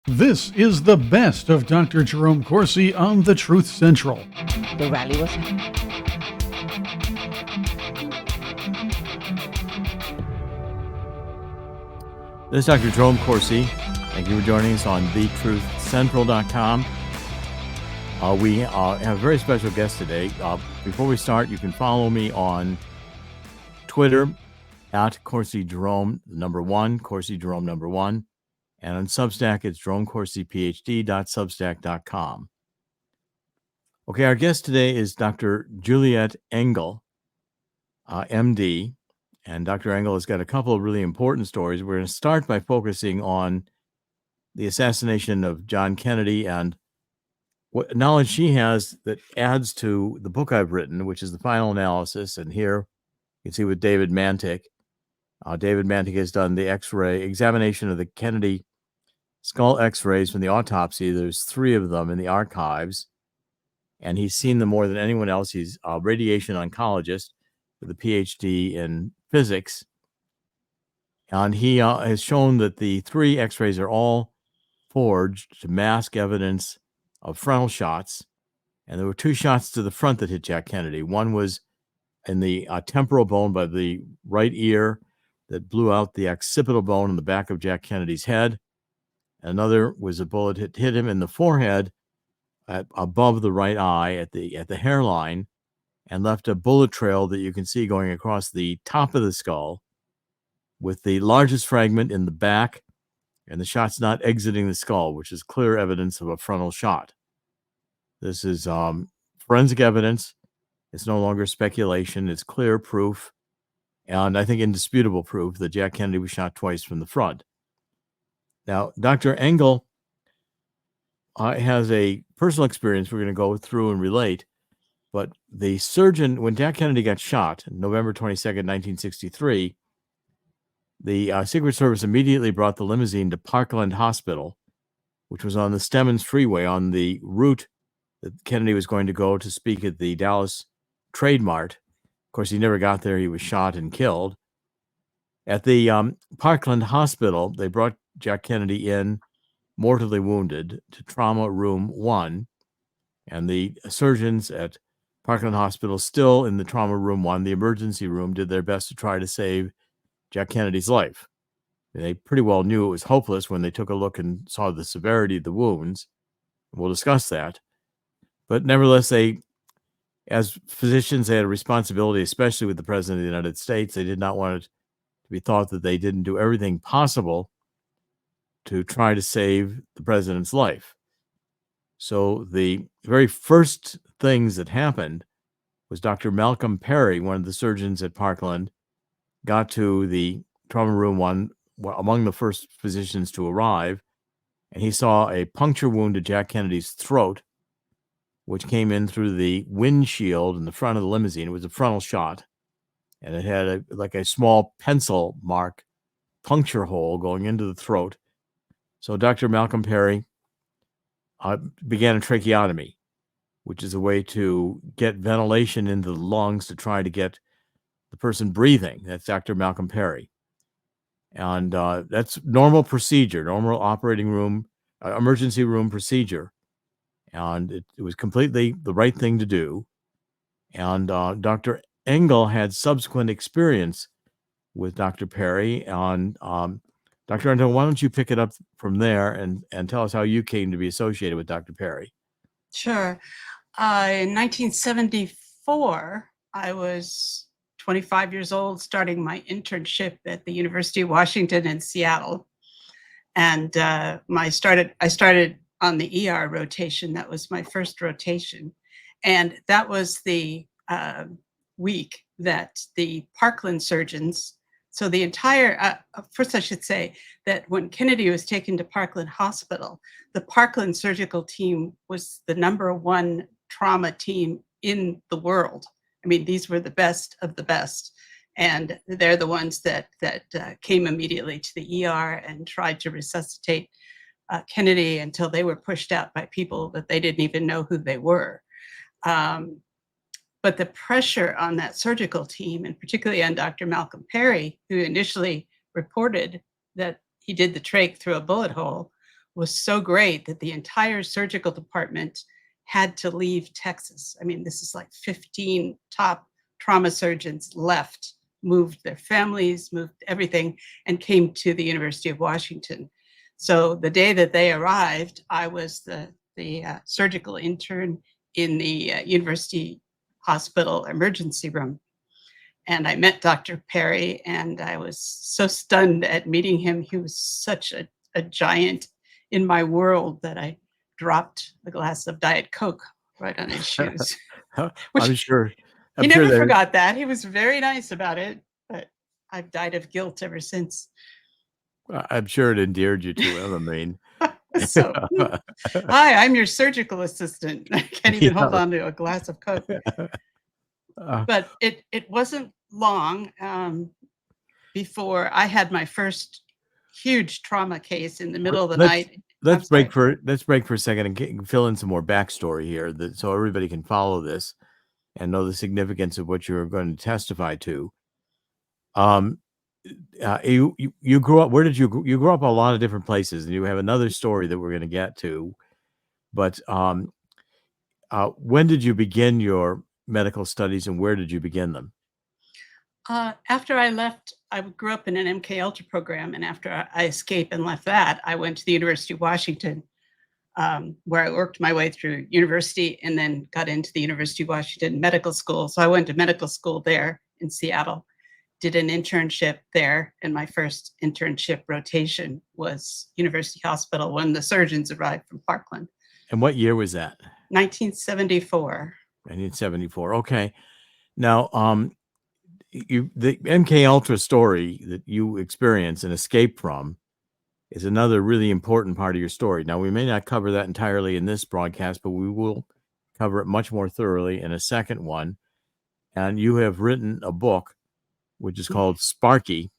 This is the best of Dr. Jerome Corsi on the Truth Central. The rally was. This is Dr. Jerome Corsi. Thank you for joining us on thetruthcentral.com. We have a very special guest today. Before we start, you can follow me on Twitter at Corsi Jerome, number one, Corsi Jerome, number one. And on Substack, it's jeromecorsiphd.substack.com. Okay, our guest today is Dr. Juliette Engel, MD. And Dr. Engel has got a couple of really important stories. We're going to start by focusing on the assassination of John Kennedy and what knowledge she has that adds to the book I've written, which is the final analysis. And here you can see with David Mantik. David Mantik has done the X-ray examination of the Kennedy skull X-rays from the autopsy. There's 3 of them in the archives, and he's seen them more than anyone else. He's a radiation oncologist with a PhD in physics, and he has shown that the 3 X-rays are all forged to mask evidence of frontal shots, and there were 2 shots to the front that hit Jack Kennedy. One was in the temporal bone by the right ear that blew out the occipital bone in the back of Jack Kennedy's head. Another was a bullet hit him in the forehead above the right eye at the hairline, and left a bullet trail that you can see going across the top of the skull, with the largest fragment in the back and the shots not exiting the skull, which is clear evidence of a frontal shot. This is forensic evidence. It's no longer speculation. It's clear proof, and I think indisputable proof that Jack Kennedy was shot twice from the front. Now, Dr. Engel has a personal experience we're going to go through and relate, but the surgeon, when Jack Kennedy got shot, November 22nd, 1963, the Secret Service immediately brought the limousine to Parkland Hospital, which was on the Stemmons Freeway on the route that Kennedy was going to go to speak at the Dallas Trade Mart. Of course, he never got there. He was shot and killed. At the Parkland Hospital, they brought Jack Kennedy in, mortally wounded, to Trauma Room 1, and the surgeons at Parkland Hospital, still in the Trauma Room 1, the emergency room, did their best to try to save Jack Kennedy's life. They pretty well knew it was hopeless when they took a look and saw the severity of the wounds. We'll discuss that. But nevertheless, as physicians, they had a responsibility, especially with the President of the United States. They did not want it to be thought that they didn't do everything possible to try to save the president's life. So the very first things that happened was Dr. Malcom Perry, one of the surgeons at Parkland, got to the Trauma Room 1, among the first physicians to arrive, and he saw a puncture wound to Jack Kennedy's throat, which came in through the windshield in the front of the limousine. It was a frontal shot, and it had a small pencil mark puncture hole going into the throat. So Dr. Malcom Perry began a tracheotomy, which is a way to get ventilation into the lungs to try to get the person breathing. That's Dr. Malcom Perry. And that's normal procedure, normal operating room, emergency room procedure. And it was completely the right thing to do. And Dr. Engel had subsequent experience with Dr. Perry. And Dr. Engel, why don't you pick it up from there and tell us how you came to be associated with Dr. Perry? Sure. In 1974, I was 25 years old, starting my internship at the University of Washington in Seattle. And I started on the ER rotation. That was my first rotation. And that was the week that the Parkland surgeons, so the entire, first I should say that when Kennedy was taken to Parkland Hospital, the Parkland surgical team was the #1 trauma team in the world. I mean, these were the best of the best. And they're the ones that came immediately to the ER and tried to resuscitate Kennedy until they were pushed out by people that they didn't even know who they were. But the pressure on that surgical team, and particularly on Dr. Malcom Perry, who initially reported that he did the trach through a bullet hole, was so great that the entire surgical department had to leave Texas. I mean, this is like 15 top trauma surgeons left, moved their families, moved everything, and came to the University of Washington. So the day that they arrived, I was the surgical intern in the University Hospital emergency room. And I met Dr. Perry, and I was so stunned at meeting him. He was such a giant in my world that I dropped a glass of Diet Coke right on his shoes. I'm sure. He never forgot that. He was very nice about it, but I've died of guilt ever since. I'm sure it endeared you to him. I mean, so, hi, I'm your surgical assistant. I can't even hold on to a glass of Coke. But it wasn't long before I had my first huge trauma case in the middle of the night. Let's break for a second and fill in some more backstory here, so everybody can follow this and know the significance of what you're going to testify to. You grew up. Where did you grew up? A lot of different places, and you have another story that we're going to get to. But when did you begin your medical studies, and where did you begin them? After I left, I grew up in an MK Ultra program, and after I escaped and left that, I went to the University of Washington, where I worked my way through university and then got into the University of Washington Medical School. So I went to medical school there in Seattle, did an internship there, and my first internship rotation was University Hospital when the surgeons arrived from Parkland. And what year was that? 1974. 1974. Okay. Now, the MK Ultra story that you experienced and escaped from is another really important part of your story. Now, we may not cover that entirely in this broadcast, but we will cover it much more thoroughly in a second one. And you have written a book, which is called Sparky,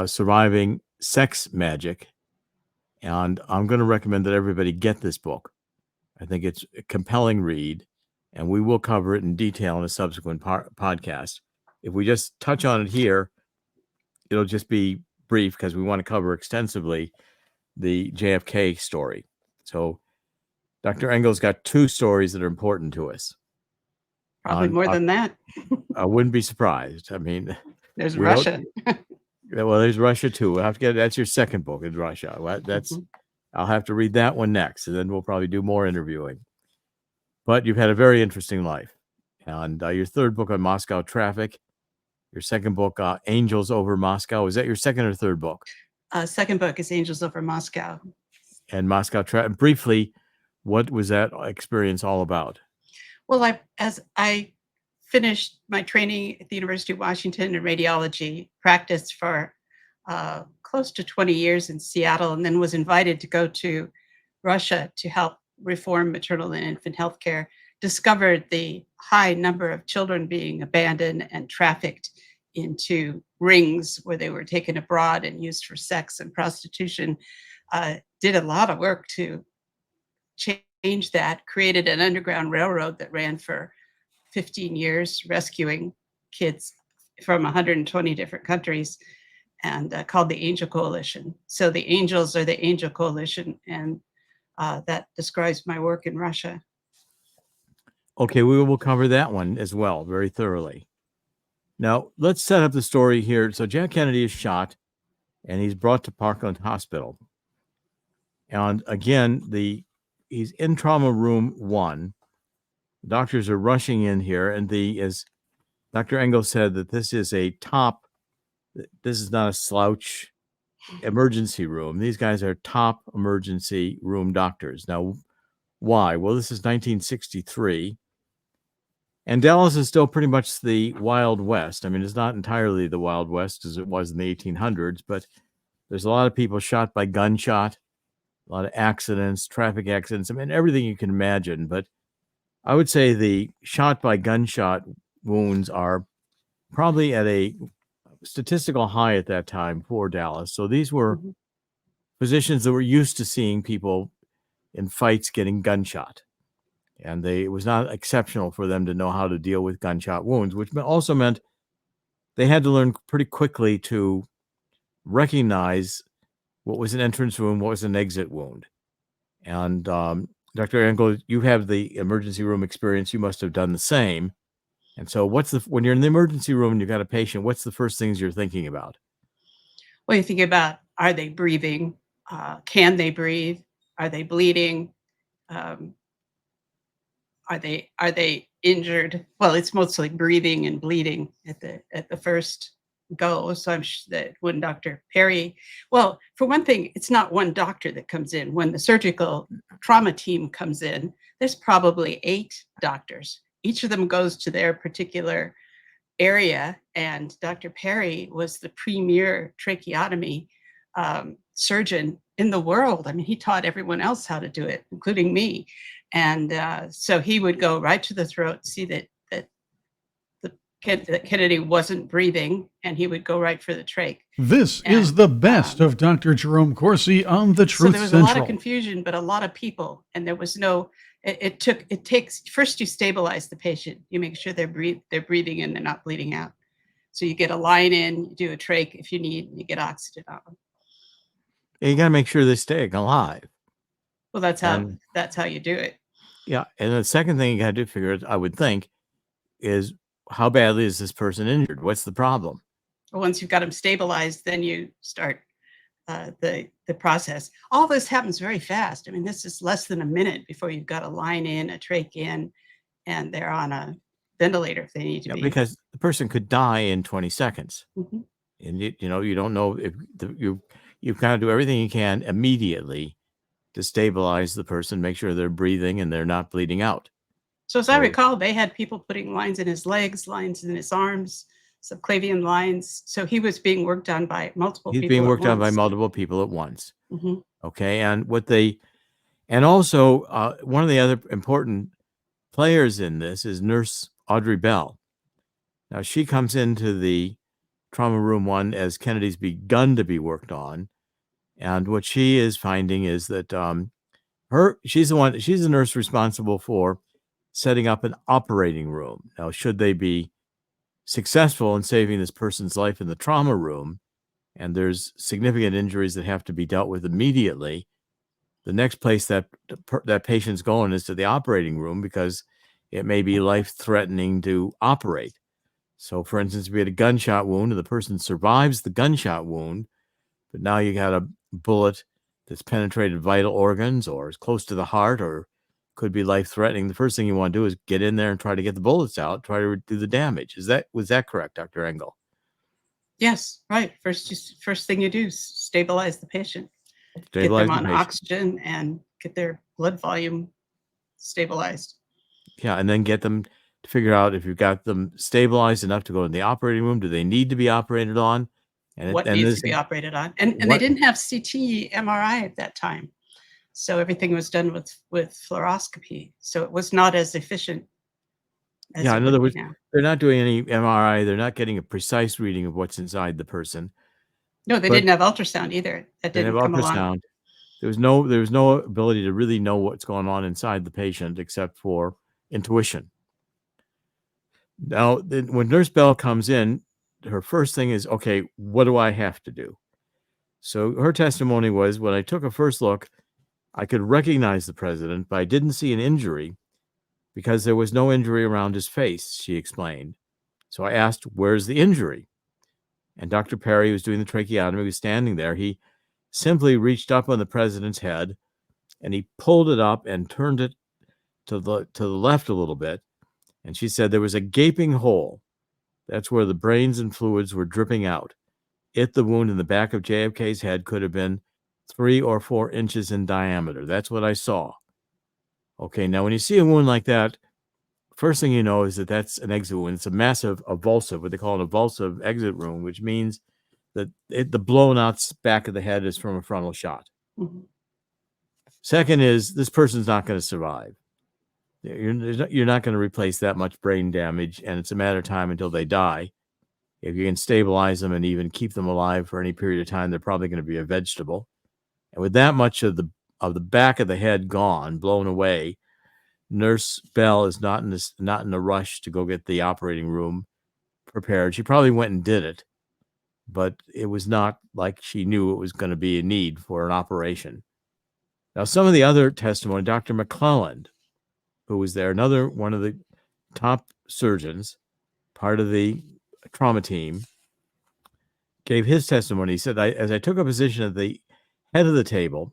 Surviving Sex Magic. And I'm going to recommend that everybody get this book. I think it's a compelling read, and we will cover it in detail in a subsequent podcast. If we just touch on it here, it'll just be brief because we want to cover extensively the JFK story. So Dr. Engel's got two stories that are important to us. Probably more than that. I wouldn't be surprised. I mean, there's Russia. Well, there's Russia too. We'll have to get that's your second book in Russia. That's I'll have to read that one next, and then we'll probably do more interviewing. But you've had a very interesting life. And your third book on Moscow traffic, your second book, Angels Over Moscow. Is that your second or third book? Second book is Angels Over Moscow. And Moscow traffic. Briefly, what was that experience all about? Well, as I finished my training at the University of Washington in radiology, practiced for close to 20 years in Seattle, and then was invited to go to Russia to help reform maternal and infant health care, discovered the high number of children being abandoned and trafficked into rings where they were taken abroad and used for sex and prostitution. Did a lot of work to change that, created an underground railroad that ran for 15 years, rescuing kids from 120 different countries, and called the Angel Coalition. So the Angels are the Angel Coalition, and that describes my work in Russia. Okay, we will cover that one as well very thoroughly. Now, let's set up the story here. So Jack Kennedy is shot, and he's brought to Parkland Hospital. And again, he's in trauma room 1. Doctors are rushing in here, and as Dr. Engel said, that this is this is not a slouch emergency room. These guys are top emergency room doctors. Now, why? Well, this is 1963. And Dallas is still pretty much the Wild West. I mean, it's not entirely the Wild West as it was in the 1800s, but there's a lot of people shot by gunshot, a lot of accidents, traffic accidents. I mean, everything you can imagine. But I would say the shot by gunshot wounds are probably at a statistical high at that time for Dallas. So these were physicians that were used to seeing people in fights getting gunshot. And it was not exceptional for them to know how to deal with gunshot wounds, which also meant they had to learn pretty quickly to recognize what was an entrance wound, what was an exit wound. And Dr. Engel, you have the emergency room experience. You must have done the same. And so when you're in the emergency room and you've got a patient, what's the first things you're thinking about? Well, you think about, are they breathing? Can they breathe? Are they bleeding? Are they injured? Well, it's mostly breathing and bleeding at the first go. So I'm sure that when Dr. Perry, well, for one thing, it's not one doctor that comes in. When the surgical trauma team comes in, there's probably 8 doctors. Each of them goes to their particular area, and Dr. Perry was the premier tracheotomy surgeon in the world. I mean, he taught everyone else how to do it, including me. And so he would go right to the throat, see that Kennedy wasn't breathing, and he would go right for the trach. This is the best of Dr. Jerome Corsi on the Truth So there was Central. a lot of confusion, but a lot of people, and there was no. It takes first you stabilize the patient. You make sure they're breathing and they're not bleeding out. So you get a line in, you do a trach if you need, and you get oxygen on them. And you got to make sure they're staying alive. Well, that's how you do it. Yeah, and the second thing you got to figure out, I would think, is how badly is this person injured? What's the problem? Well, once you've got them stabilized, then you start the process. All this happens very fast. I mean, this is less than a minute before you've got a line in, a trach in, and they're on a ventilator if they need to be. Because the person could die in 20 seconds. Mm-hmm. And you don't know if you've got to do everything you can immediately to stabilize the person, make sure they're breathing and they're not bleeding out. So as I recall, they had people putting lines in his legs, lines in his arms, subclavian lines. So he was being worked on by multiple people. He's being worked on by multiple people at once. Mm-hmm. Okay. And also one of the other important players in this is Nurse Audrey Bell. Now she comes into the trauma room 1 as Kennedy's begun to be worked on. And what she is finding is that she's the nurse responsible for setting up an operating room. Now, should they be successful in saving this person's life in the trauma room, and there's significant injuries that have to be dealt with immediately, the next place that patient's going is to the operating room because it may be life-threatening to operate. So, for instance, if we had a gunshot wound and the person survives the gunshot wound, but now you got a bullet that's penetrated vital organs or is close to the heart or could be life-threatening, the first thing you want to do is get in there and try to get the bullets out, try to do the damage. Was that correct, Dr. Engel? Yes, right. First thing you do is stabilize the patient. Get them on oxygen and get their blood volume stabilized. Yeah, and then get them to figure out if you've got them stabilized enough to go in the operating room. Do they need to be operated on? And what needs to be operated on? And they didn't have CT, MRI at that time. So everything was done with fluoroscopy. So it was not as efficient. In other words, they're not doing any MRI. They're not getting a precise reading of what's inside the person. No, they didn't have ultrasound either. That didn't come along. There was no ability to really know what's going on inside the patient except for intuition. Now, when Nurse Bell comes in, her first thing is, okay, what do I have to do? So her testimony was, when I took a first look, I could recognize the president, but I didn't see an injury because there was no injury around his face, she explained. So I asked, where's the injury? And Dr. Perry, who was doing the tracheotomy, was standing there. He simply reached up on the president's head and he pulled it up and turned it to the left a little bit. And she said there was a gaping hole. That's where the brains and fluids were dripping out. The wound in the back of JFK's head could have been 3 or 4 inches in diameter. That's what I saw. Okay, now when you see a wound like that, first thing you know is that that's an exit wound. It's a massive avulsive, what they call an avulsive exit wound, which means that the blown out back of the head is from a frontal shot. Mm-hmm. Second is this person's not going to survive. You're not going to replace that much brain damage, and it's a matter of time until they die. If you can stabilize them and even keep them alive for any period of time, they're probably going to be a vegetable. And with that much of the back of the head gone, blown away, Nurse Bell is not in a rush to go get the operating room prepared. She probably went and did it, but it was not like she knew it was going to be a need for an operation. Now, some of the other testimony, Dr. McLuhan, who was there, another one of the top surgeons, part of the trauma team, gave his testimony. He said, as I took a position at the head of the table,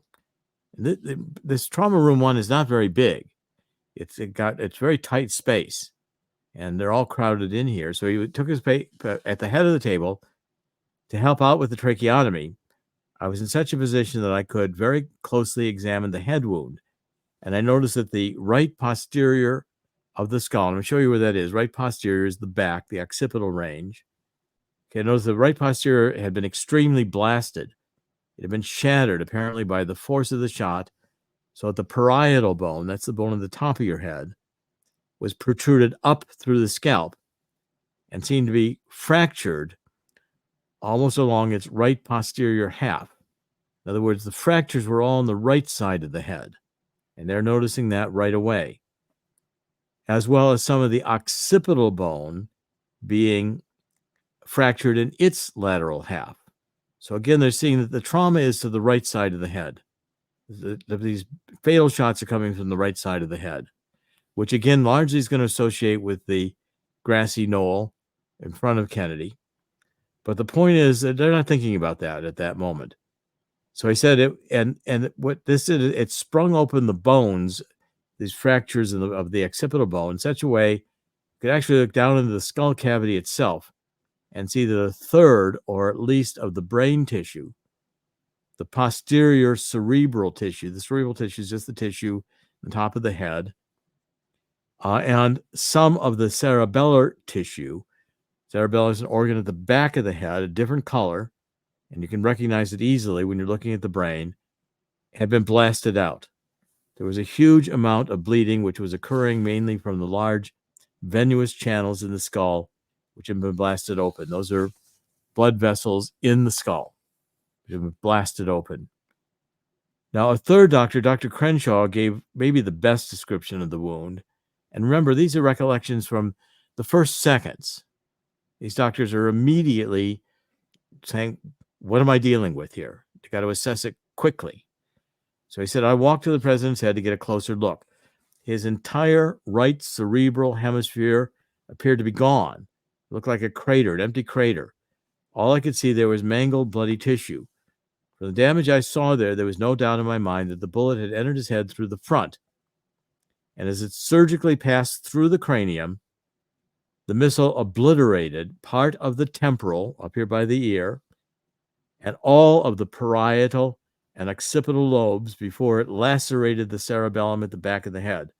this trauma room 1 is not very big. It's very tight space, and they're all crowded in here. So he took his place at the head of the table to help out with the tracheotomy. I was in such a position that I could very closely examine the head wound, and I noticed that the right posterior of the skull, and I'll show you where that is. Right posterior is the back, the occipital range. Okay, notice the right posterior had been extremely blasted. It had been shattered, apparently, by the force of the shot. So that the parietal bone, that's the bone at the top of your head, was protruded up through the scalp and seemed to be fractured almost along its right posterior half. In other words, the fractures were all on the right side of the head, and they're noticing that right away, as well as some of the occipital bone being fractured in its lateral half. So again, they're seeing that the trauma is to the right side of the head. These fatal shots are coming from the right side of the head, which again largely is going to associate with the grassy knoll in front of Kennedy. But the point is that they're not thinking about that at that moment. So he said it, and what this did, it sprung open the bones, these fractures of the occipital bone, in such a way you could actually look down into the skull cavity itself and see that a third, or at least, of the brain tissue, the posterior cerebral tissue, the cerebral tissue is just the tissue on top of the head, and some of the cerebellar tissue. Cerebellum is an organ at the back of the head, a different color, and you can recognize it easily when you're looking at the brain, had been blasted out. There was a huge amount of bleeding, which was occurring mainly from the large venous channels in the skull, which had been blasted open. Those are blood vessels in the skull, which have been blasted open. Now, a third doctor, Dr. Crenshaw, gave maybe the best description of the wound. And remember, these are recollections from the first seconds. These doctors are immediately saying, what am I dealing with here? You got to assess it quickly. So he said, I walked to the president's head to get a closer look. His entire right cerebral hemisphere appeared to be gone. It looked like a crater, an empty crater. All I could see there was mangled, bloody tissue. From the damage I saw there was no doubt in my mind that the bullet had entered his head through the front. And as it surgically passed through the cranium, the missile obliterated part of the temporal, up here by the ear, and all of the parietal and occipital lobes before it lacerated the cerebellum at the back of the head.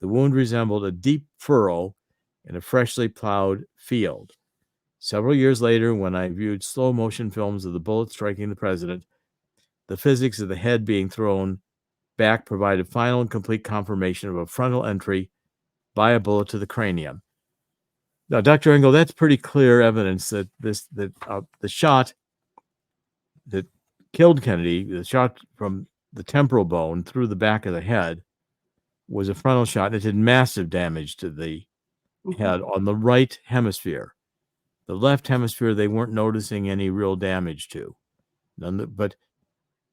The wound resembled a deep furrow in a freshly plowed field. Several years later, when I viewed slow motion films of the bullet striking the president, the physics of the head being thrown back provided final and complete confirmation of a frontal entry by a bullet to the cranium. Now, Dr. Engel, that's pretty clear evidence that the shot that killed Kennedy, the shot from the temporal bone through the back of the head, was a frontal shot, and it did massive damage to the head on the right hemisphere. The left hemisphere, they weren't noticing any real damage to. But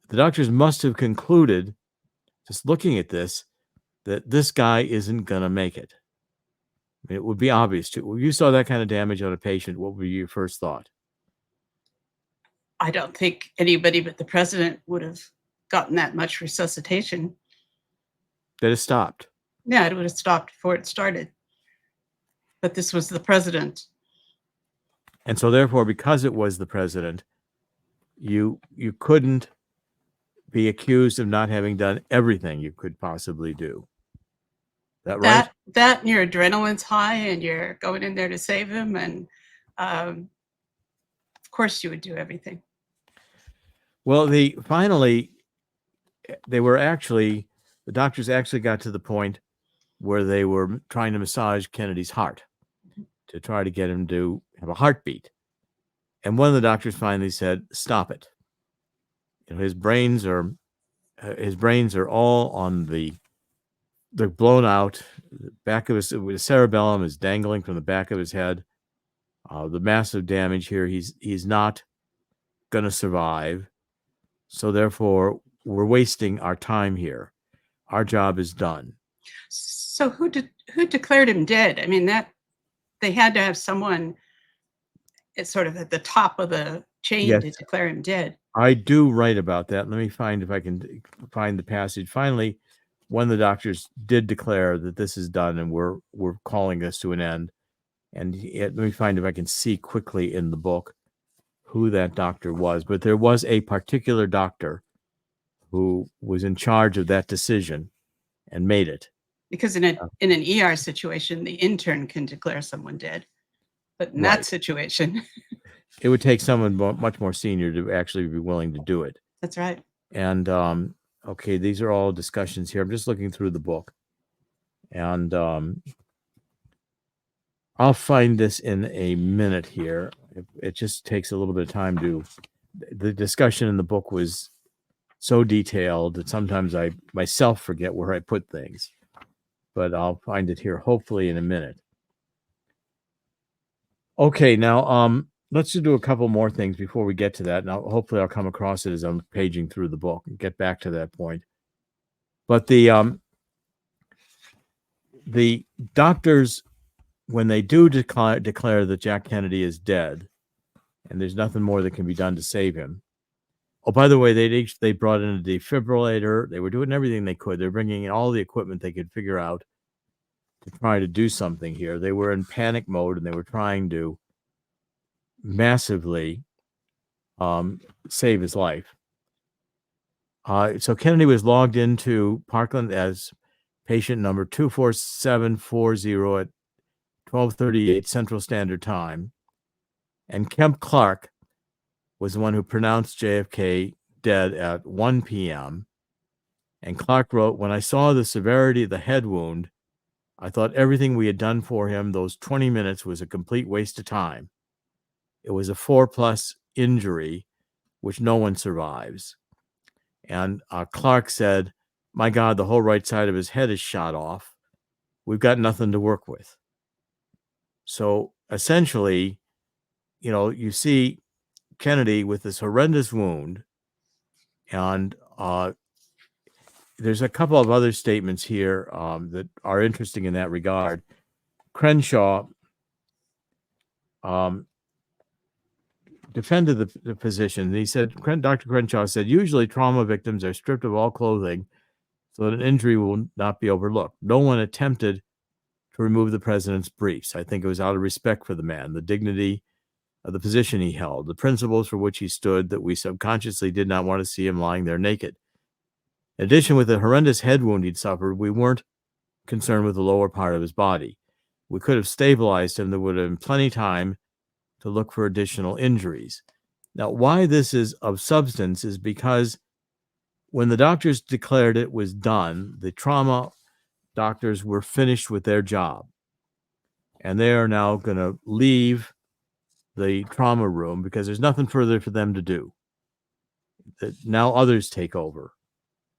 the doctors must have concluded, just looking at this, that this guy isn't going to make it. I mean, it would be obvious too. When you saw that kind of damage on a patient, what would be your first thought? I don't think anybody but the president would have gotten that much resuscitation. That it stopped. Yeah, it would have stopped before it started. But this was the president. And so therefore, because it was the president, you couldn't be accused of not having done everything you could possibly do. That right? That and your adrenaline's high and you're going in there to save him. And of course you would do everything. Well, the doctors actually got to the point where they were trying to massage Kennedy's heart to try to get him to have a heartbeat. And one of the doctors finally said, stop it. You know, his brains are all on they're blown out. The back of his cerebellum is dangling from the back of his head. The massive damage here, he's not going to survive. So therefore, we're wasting our time here. Our job is done. So who declared him dead? I mean, that they had to have someone sort of at the top of the chain to declare him dead. I do write about that. Let me find if I can find the passage. Finally, one of the doctors did declare that this is done and we're calling this to an end. And let me find if I can see quickly in the book who that doctor was. But there was a particular doctor who was in charge of that decision and made it. Because in an ER situation, the intern can declare someone dead. But in that situation, it would take someone much more senior to actually be willing to do it. That's right. And okay, these are all discussions here. I'm just looking through the book, and I'll find this in a minute here. It just takes a little bit of time to. The discussion in the book was so detailed that sometimes I myself forget where I put things, but I'll find it here hopefully in a minute. Okay, now let's just do a couple more things before we get to that. Now, hopefully I'll come across it as I'm paging through the book and get back to that point. But the doctors, when they do declare that Jack Kennedy is dead and there's nothing more that can be done to save him. Oh, by the way, they brought in a defibrillator. They were doing everything they could. They're bringing in all the equipment they could figure out to try to do something here. They were in panic mode and they were trying to massively save his life. So Kennedy was logged into Parkland as patient number 24740 at 12:38 Central Standard Time. And Kemp Clark was the one who pronounced JFK dead at 1 p.m. And Clark wrote, "When I saw the severity of the head wound, I thought everything we had done for him those 20 minutes was a complete waste of time. It was a 4+ injury, which no one survives." And Clark said, "My God, the whole right side of his head is shot off. We've got nothing to work with." So essentially, you see Kennedy with this horrendous wound, and there's a couple of other statements here that are interesting in that regard. Crenshaw defended the position. He said, Dr. Crenshaw said, "Usually trauma victims are stripped of all clothing so that an injury will not be overlooked. No one attempted to remove the president's briefs. I think it was out of respect for the man, the dignity of the position he held, the principles for which he stood, that we subconsciously did not want to see him lying there naked. In addition, with the horrendous head wound he'd suffered, we weren't concerned with the lower part of his body. We could have stabilized him. There would have been plenty of time to look for additional injuries." Now, why this is of substance is because when the doctors declared it was done, the trauma doctors were finished with their job. And they are now going to leave the trauma room because there's nothing further for them to do. Now others take over.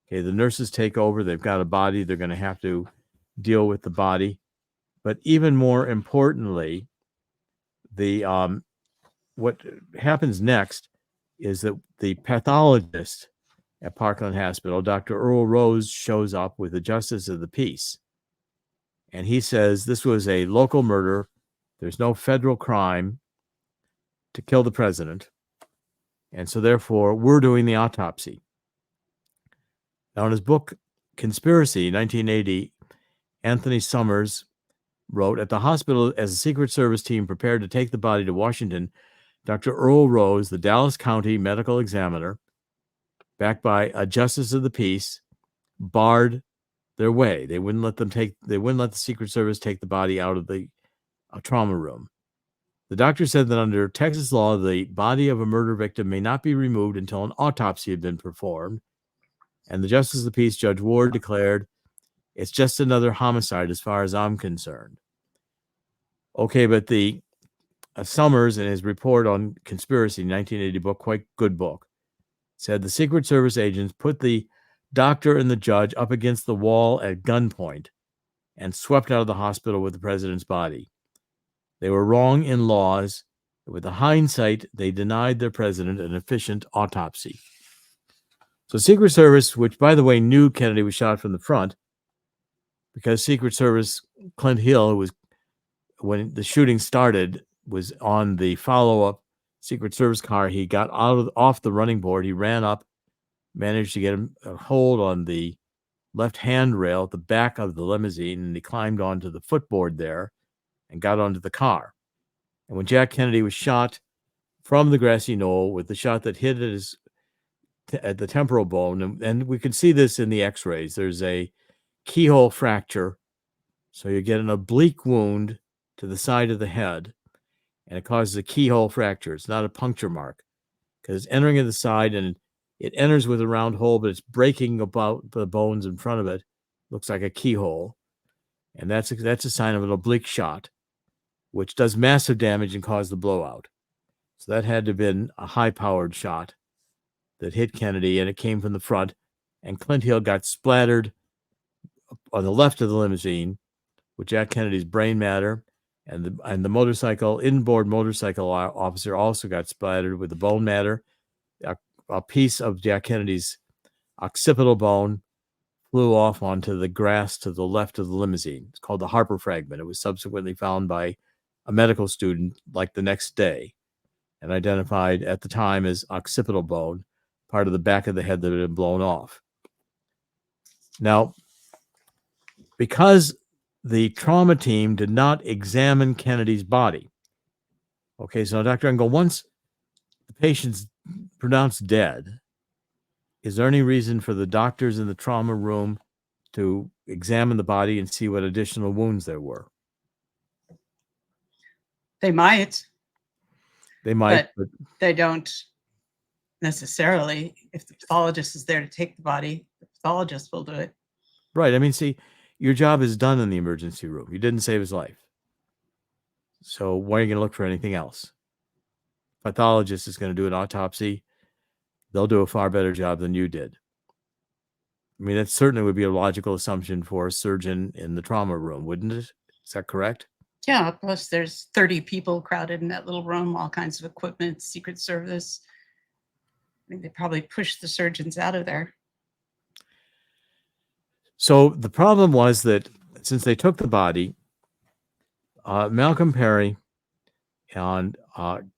Okay, the nurses take over. They've got a body. They're going to have to deal with the body. But even more importantly, what happens next is that the pathologist at Parkland Hospital, Dr. Earl Rose, shows up with the justice of the peace. And he says this was a local murder. There's no federal crime to kill the president. And so therefore, we're doing the autopsy. Now, in his book, Conspiracy, 1980, Anthony Summers wrote, "At the hospital, as the Secret Service team prepared to take the body to Washington, Dr. Earl Rose, the Dallas County medical examiner, backed by a justice of the peace, barred their way. They wouldn't let the Secret Service take the body out of the trauma room. The doctor said that under Texas law, the body of a murder victim may not be removed until an autopsy had been performed. And the justice of the peace, Judge Ward, declared, it's just another homicide as far as I'm concerned." Okay, but the Summers, in his report on Conspiracy, 1980 book, quite good book, said the Secret Service agents put the doctor and the judge up against the wall at gunpoint and swept out of the hospital with the president's body. They were wrong in laws. With the hindsight, they denied their president an efficient autopsy. So Secret Service, which, by the way, knew Kennedy was shot from the front, because Secret Service, Clint Hill, who was, when the shooting started, was on the follow-up Secret Service car. He got off the running board. He ran up, managed to get a hold on the left handrail at the back of the limousine, and he climbed onto the footboard there and got onto the car. And when Jack Kennedy was shot from the grassy knoll with the shot that hit at the temporal bone, and we can see this in the x-rays, there's a keyhole fracture. So you get an oblique wound to the side of the head, and it causes a keyhole fracture. It's not a puncture mark, because it's entering at the side, and it enters with a round hole, but it's breaking about the bones in front of it. Looks like a keyhole. And that's a sign of an oblique shot, which does massive damage and caused the blowout. So that had to have been a high-powered shot that hit Kennedy, and it came from the front. And Clint Hill got splattered on the left of the limousine with Jack Kennedy's brain matter, and the motorcycle, inboard motorcycle officer also got splattered with the bone matter. A piece of Jack Kennedy's occipital bone flew off onto the grass to the left of the limousine. It's called the Harper fragment. It was subsequently found by a medical student like the next day and identified at the time as occipital bone, part of the back of the head that had been blown off. Now, because the trauma team did not examine Kennedy's body. Okay, so Dr. Engel, once the patient's pronounced dead, is there any reason for the doctors in the trauma room to examine the body and see what additional wounds there were? They might. They might, but they don't necessarily. If the pathologist is there to take the body, the pathologist will do it. Right. I mean, see, your job is done in the emergency room. You didn't save his life. So why are you going to look for anything else? Pathologist is going to do an autopsy. They'll do a far better job than you did. I mean, that certainly would be a logical assumption for a surgeon in the trauma room, wouldn't it? Is that correct? Yeah, plus there's 30 people crowded in that little room, all kinds of equipment, Secret Service. I think they probably pushed the surgeons out of there. So the problem was that since they took the body, Malcom Perry and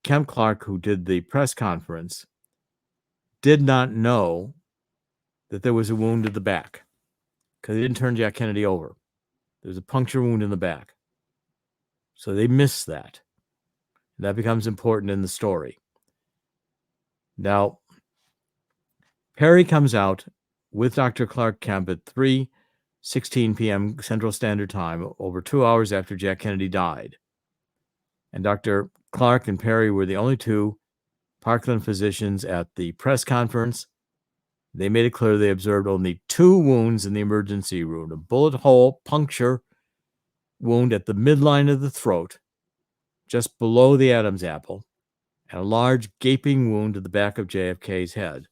Kemp Clark, who did the press conference, did not know that there was a wound at the back because they didn't turn Jack Kennedy over. There's a puncture wound in the back. So they missed that. And that becomes important in the story. Now, Perry comes out with Dr. Clark Kemp at 3:16 p.m. Central Standard Time, over 2 hours after Jack Kennedy died. And Dr. Clark and Perry were the only two Parkland physicians at the press conference. They made it clear they observed only 2 wounds in the emergency room: a bullet hole puncture wound at the midline of the throat, just below the Adam's apple, and a large gaping wound at the back of JFK's head.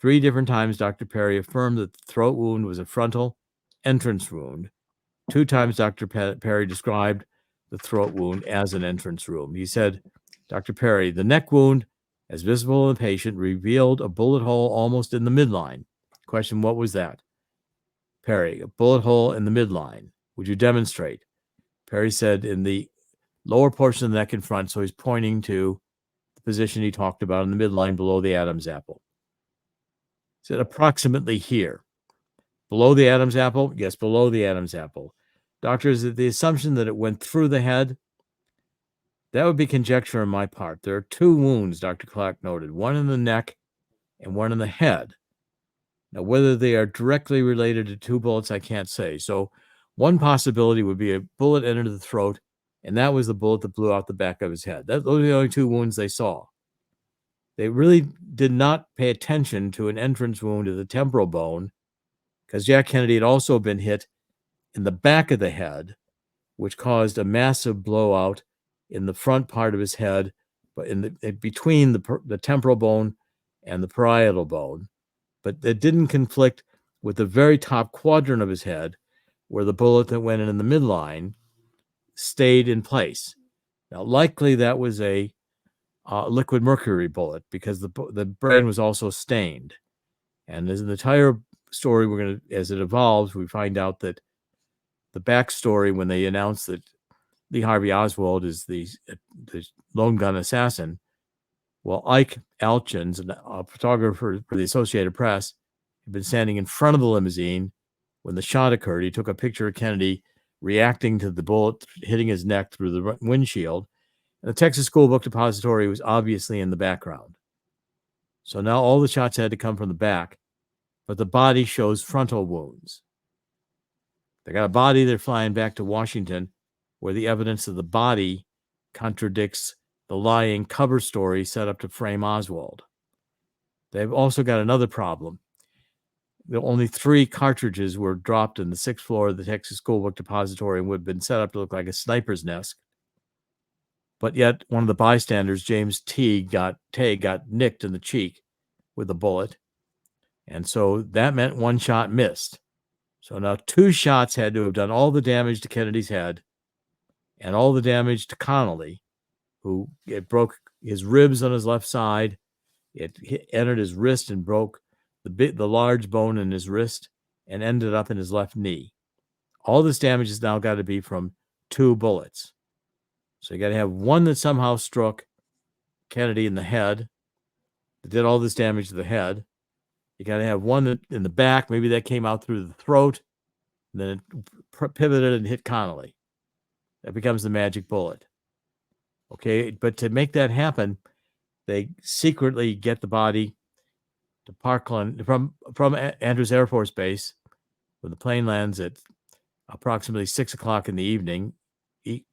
3 different times, Dr. Perry affirmed that the throat wound was a frontal entrance wound. 2 times, Dr. Perry described the throat wound as an entrance wound. He said, Dr. Perry, the neck wound, as visible in the patient, revealed a bullet hole almost in the midline. Question, what was that? Perry, a bullet hole in the midline. Would you demonstrate? Perry said, in the lower portion of the neck in front, so he's pointing to the position he talked about in the midline below the Adam's apple. He said, approximately here. Below the Adam's apple? Yes, below the Adam's apple. Doctors, the assumption that it went through the head, that would be conjecture on my part. There are 2 wounds, Dr. Clark noted, one in the neck and one in the head. Now, whether they are directly related to 2 bullets, I can't say. So one possibility would be a bullet entered the throat, and that was the bullet that blew out the back of his head. Those are the only 2 wounds they saw. They really did not pay attention to an entrance wound to the temporal bone, because Jack Kennedy had also been hit in the back of the head, which caused a massive blowout in the front part of his head, but between the temporal bone and the parietal bone. But it didn't conflict with the very top quadrant of his head, where the bullet that went in the midline stayed in place. Now, likely that was a liquid mercury bullet because the brain was also stained. And as an entire story, as it evolves, we find out that the backstory when they announced that Lee Harvey Oswald is the lone gun assassin, well, Ike Alchins, a photographer for the Associated Press, had been standing in front of the limousine when the shot occurred. He took a picture of Kennedy reacting to the bullet hitting his neck through the windshield. And the Texas School Book Depository was obviously in the background. So now all the shots had to come from the back, but the body shows frontal wounds. They got a body, they're flying back to Washington, where the evidence of the body contradicts the lying cover story set up to frame Oswald. They've also got another problem. Only 3 cartridges were dropped in the 6th floor of the Texas School Book Depository and would have been set up to look like a sniper's nest. But yet, one of the bystanders, James Tay, got nicked in the cheek with a bullet. And so that meant 1 shot missed. So now 2 shots had to have done all the damage to Kennedy's head and all the damage to Connally, who it broke his ribs on his left side. It entered his wrist and broke the large bone in his wrist and ended up in his left knee. All this damage has now got to be from 2 bullets. So you got to have one that somehow struck Kennedy in the head, that did all this damage to the head. You got to have one that in the back, maybe that came out through the throat, and then it pivoted and hit Connally. That becomes the magic bullet. Okay, but to make that happen, they secretly get the body to Parkland from Andrews Air Force Base, when the plane lands at approximately 6 o'clock in the evening,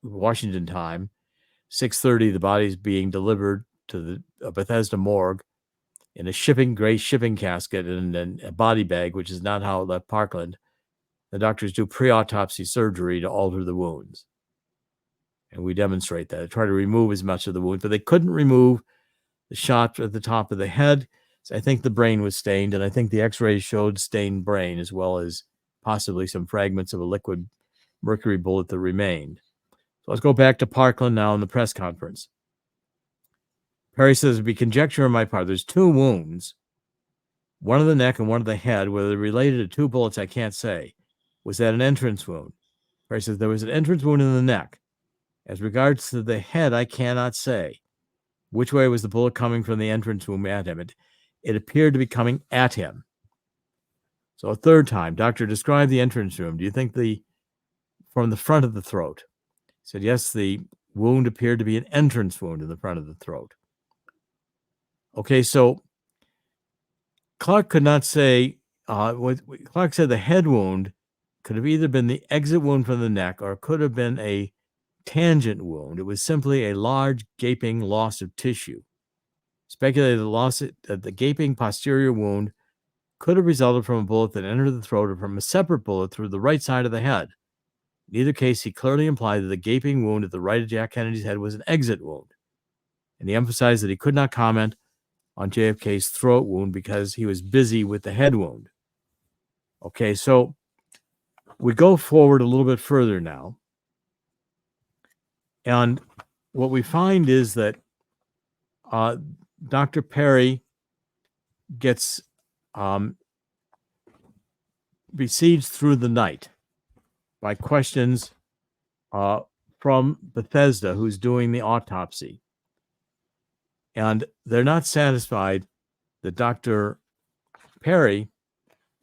Washington time. 6:30, the body's being delivered to the Bethesda morgue in a gray shipping casket and a body bag, which is not how it left Parkland. The doctors do pre-autopsy surgery to alter the wounds. And we demonstrate that. They try to remove as much of the wound, but they couldn't remove the shot at the top of the head. So I think the brain was stained, and I think the x-rays showed stained brain as well as possibly some fragments of a liquid mercury bullet that remained. So let's go back to Parkland now in the press conference. Perry says, it'd be conjecture on my part. There's 2 wounds, one of the neck and one of the head. Whether they're related to 2 bullets, I can't say. Was that an entrance wound? Perry says, there was an entrance wound in the neck. As regards to the head, I cannot say. Which way was the bullet coming from the entrance wound at him? It appeared to be coming at him. So a third time, doctor, describe the entrance wound. Do you think from the front of the throat? He said, yes, the wound appeared to be an entrance wound in the front of the throat. Okay, so Clark could not say, Clark said the head wound could have either been the exit wound from the neck or it could have been a tangent wound. It was simply a large gaping loss of tissue. Speculated the gaping posterior wound could have resulted from a bullet that entered the throat or from a separate bullet through the right side of the head. In either case, he clearly implied that the gaping wound at the right of Jack Kennedy's head was an exit wound. And he emphasized that he could not comment on JFK's throat wound because he was busy with the head wound. Okay, so we go forward a little bit further now. And what we find is that Dr. Perry gets besieged through the night by questions from Bethesda, who's doing the autopsy. And they're not satisfied that Dr. Perry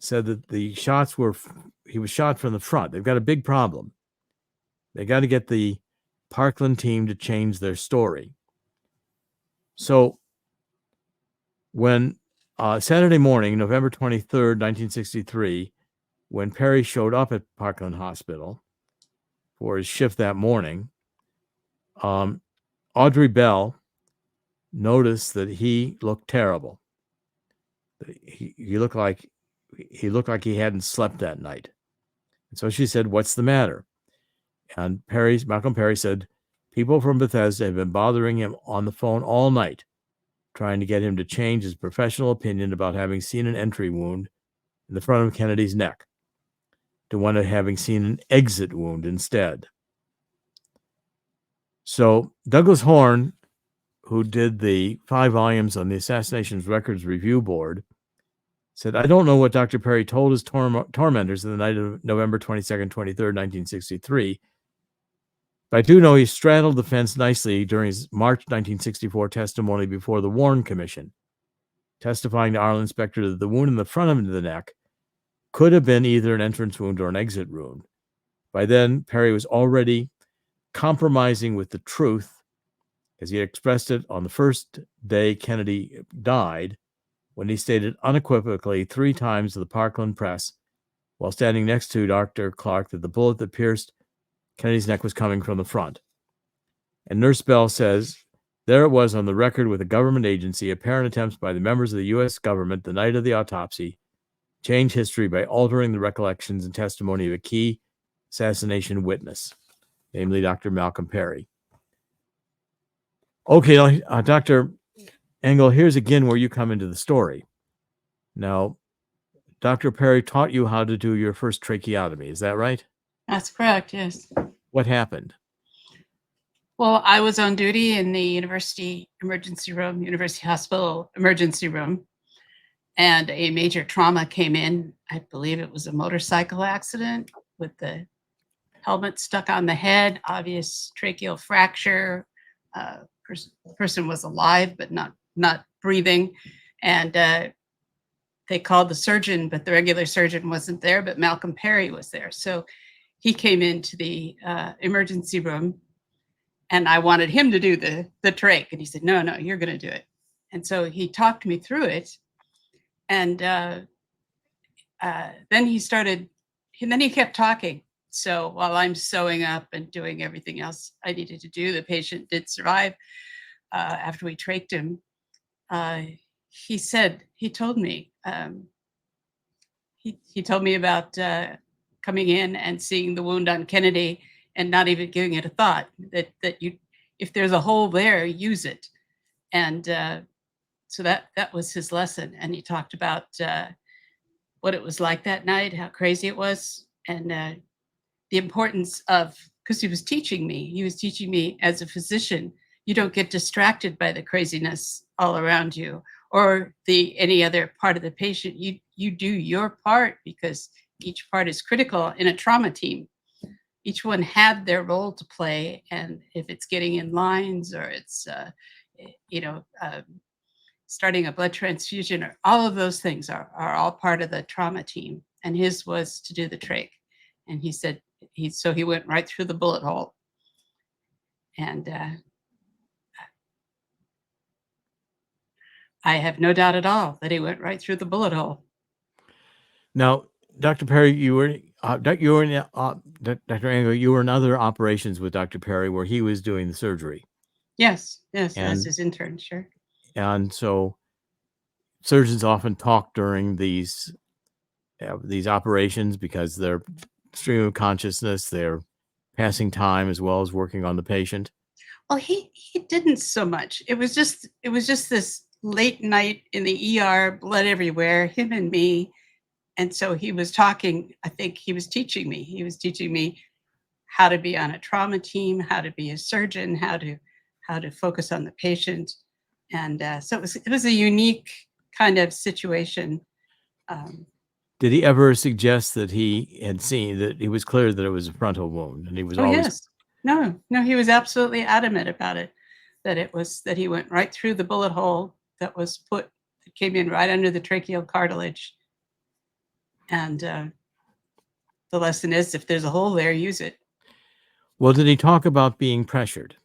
said that he was shot from the front. They've got a big problem. They got to get the Parkland team to change their story. So when Saturday morning, November 23rd, 1963, when Perry showed up at Parkland Hospital for his shift that morning, Audrey Bell noticed that he looked terrible. He looked like he hadn't slept that night. And so she said, "What's the matter?" And Malcom Perry said, "People from Bethesda have been bothering him on the phone all night, trying to get him to change his professional opinion about having seen an entry wound in the front of Kennedy's neck to one of having seen an exit wound instead." So Douglas Horne, who did the 5 volumes on the Assassinations Records Review Board, said, "I don't know what Dr. Perry told his tormentors in the night of November 22nd, 23rd, 1963, but I do know he straddled the fence nicely during his March 1964 testimony before the Warren Commission, testifying to Arlen Specter that the wound in the front of the neck could have been either an entrance wound or an exit wound. By then, Perry was already compromising with the truth, as he expressed it on the first day Kennedy died, when he stated unequivocally 3 times to the Parkland press, while standing next to Dr. Clark, that the bullet that pierced Kennedy's neck was coming from the front." And Nurse Bell says, "There it was on the record with a government agency, apparent attempts by the members of the U.S. government the night of the autopsy change history by altering the recollections and testimony of a key assassination witness, namely Dr. Malcom Perry." Okay, Dr. Engel, here's again where you come into the story. Now, Dr. Perry taught you how to do your first tracheotomy. Is that right? That's correct, yes. What happened? Well, I was on duty in the university emergency room, university hospital emergency room, and a major trauma came in. I believe it was a motorcycle accident with the helmet stuck on the head, obvious tracheal fracture. Person was alive, but not breathing. And they called the surgeon, but the regular surgeon wasn't there, but Malcom Perry was there. So he came into the emergency room, and I wanted him to do the trach. And he said, no, you're going to do it. And so he talked me through it. And then he kept talking. So while I'm sewing up and doing everything else I needed to do, the patient did survive after we trached him. He told me about coming in and seeing the wound on Kennedy and not even giving it a thought, that if there's a hole there, use it. And so that was his lesson. And he talked about what it was like that night, how crazy it was, and the importance of, because he was teaching me as a physician, you don't get distracted by the craziness all around you or any other part of the patient. You do your part, because each part is critical in a trauma team. Each one had their role to play, and if it's getting in lines or it's starting a blood transfusion, or all of those things are all part of the trauma team. And his was to do the trach. And he said he went right through the bullet hole. And I have no doubt at all that he went right through the bullet hole. Now, Dr. Perry, Dr. Engel, you were in other operations with Dr. Perry where he was doing the surgery. Yes, as his intern, sure. And so surgeons often talk during these operations because they're stream of consciousness, they're passing time as well as working on the patient. Well, he didn't so much. It was just this late night in the ER, blood everywhere, him and me. And so he was talking, I think he was teaching me. He was teaching me how to be on a trauma team, how to be a surgeon, how to focus on the patient. And so it was a unique kind of situation. Did he ever suggest that he had seen that it was clear that it was a frontal wound, and he was always? Yes. No, he was absolutely adamant about it, that he went right through the bullet hole that came in right under the tracheal cartilage. And the lesson is, if there's a hole there, use it. Well, did he talk about being pressured?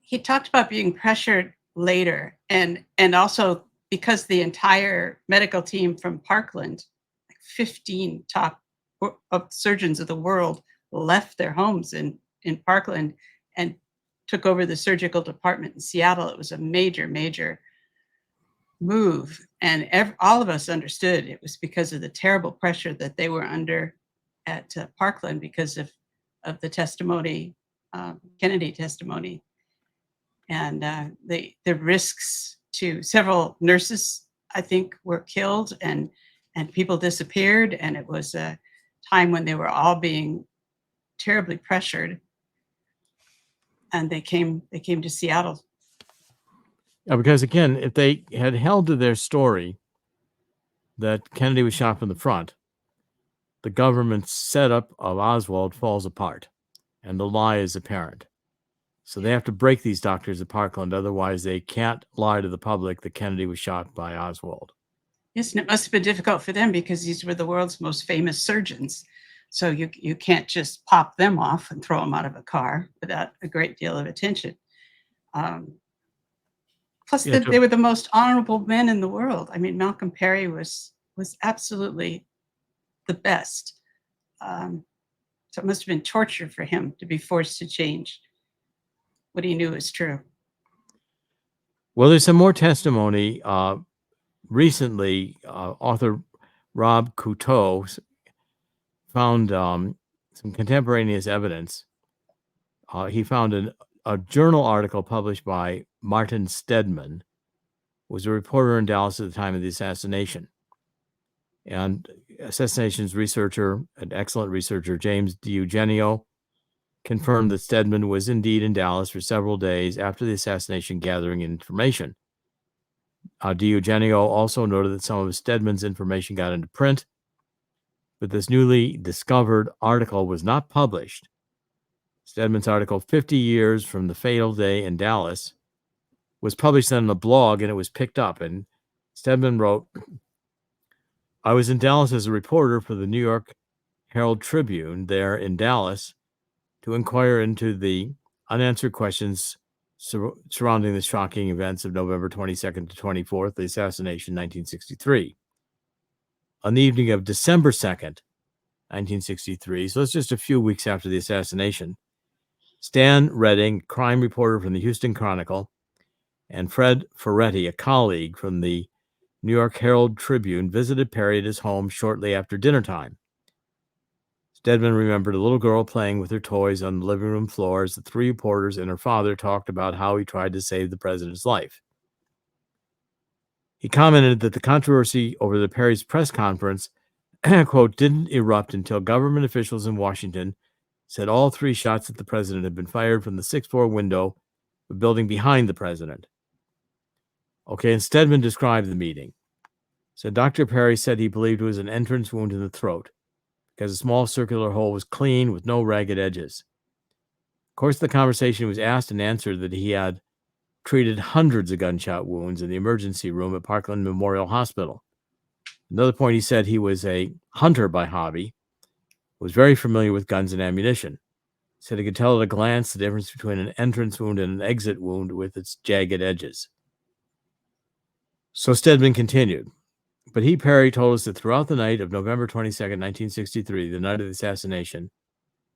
He talked about being pressured later, and also because the entire medical team from Parkland, like 15 top surgeons of the world, left their homes in Parkland and took over the surgical department in Seattle. It was a major move, and all of us understood it was because of the terrible pressure that they were under at Parkland because of the testimony, Kennedy testimony, and the risks to several nurses, I think, were killed and people disappeared, and it was a time when they were all being terribly pressured. and they came to Seattle. Because again, if they had held to their story that Kennedy was shot from the front, the government's setup of Oswald falls apart, and the lie is apparent. So they have to break these doctors at Parkland, otherwise they can't lie to the public that Kennedy was shot by Oswald. Yes, and it must have been difficult for them because these were the world's most famous surgeons. So you can't just pop them off and throw them out of a car without a great deal of attention. Plus, they were the most honorable men in the world. I mean, Malcom Perry was absolutely the best. So it must have been torture for him to be forced to change what he knew was true. Well, there's some more testimony. Recently, author Rob Couteau found some contemporaneous evidence. He found a journal article published by Martin Stedman, who was a reporter in Dallas at the time of the assassination. And assassinations researcher, an excellent researcher, James DiEugenio, confirmed that Stedman was indeed in Dallas for several days after the assassination, gathering information. DiEugenio also noted that some of Stedman's information got into print, but this newly discovered article was not published. Stedman's article, 50 Years from the Fatal Day in Dallas, was published on a blog, and it was picked up. And Stedman wrote, I was in Dallas as a reporter for the New York Herald Tribune there in Dallas to inquire into the unanswered questions surrounding the shocking events of November 22nd to 24th, the assassination, 1963. On the evening of December 2nd, 1963, so it's just a few weeks after the assassination, Stan Redding, crime reporter from the Houston Chronicle, and Fred Ferretti, a colleague from the New York Herald Tribune, visited Perry at his home shortly after dinner time. Stedman remembered a little girl playing with her toys on the living room floor as the three reporters and her father talked about how he tried to save the president's life. He commented that the controversy over the Perry's press conference, quote, didn't erupt until government officials in Washington said all three shots at the president had been fired from the sixth-floor window of the building behind the president. Okay, and Stedman described the meeting. Said Dr. Perry said he believed it was an entrance wound in the throat because a small circular hole was clean with no ragged edges. Of course, the conversation was asked and answered that he had treated hundreds of gunshot wounds in the emergency room at Parkland Memorial Hospital. Another point, he said he was a hunter by hobby, was very familiar with guns and ammunition. Said he could tell at a glance the difference between an entrance wound and an exit wound with its jagged edges. So Stedman continued, but he, Perry, told us that throughout the night of November 22nd, 1963, the night of the assassination,